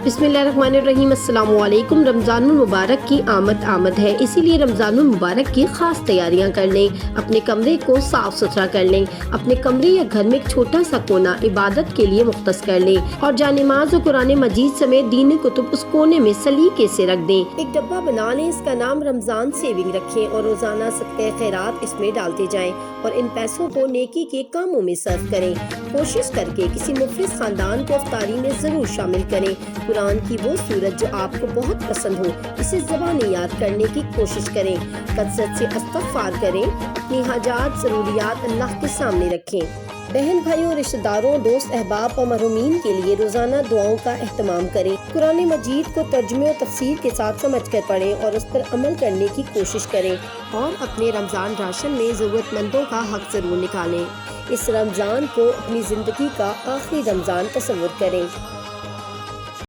बिस्मिल्लाहिर्रहमानिर्रहीम। अस्सलामुअलैकुम। रमज़ानुल मुबारक की आमद है, इसीलिए रमज़ानुल मुबारक की ख़ास तैयारियां कर लें। अपने कमरे को साफ़ सुथरा कर लें। अपने कमरे या घर में एक छोटा सा कोना इबादत के लिए मुख्तस कर लें और जानिमाज़ और कुरान मजीद समेत दीनी कुतुब उस कोने में सलीके से रख दें। एक डब्बा बना लें, इसका नाम रमज़ान सेविंग रखें और रोज़ाना सदक़े खैरात इसमें डालते जाएं और इन पैसों को नेकी के कामों में सर्व करें। कोशिश करके किसी मुफलिस खानदान को इफ्तारी में जरूर शामिल करें। कुरान की वो सूरत जो आपको बहुत पसंद हो, इसे ज़बानी याद करने की कोशिश करें। कसरत से इस्तग़फ़ार करें। अपनी हाजात ज़रूरियात अल्लाह के सामने रखें। बहन भाइयों, रिश्तेदारों, दोस्त अहबाब और महरूमीन के लिए रोज़ाना दुआओं का एहतमाम करें। कुरान मजीद को तर्जुमे और तफसीर के साथ समझ कर पढ़ें और उस पर अमल करने की कोशिश करें और अपने रमज़ान राशन में ज़रूरतमंदों का हक ज़रूर निकालें। इस रमज़ान को अपनी ज़िंदगी का आखिरी रमज़ान तस्वुर करें।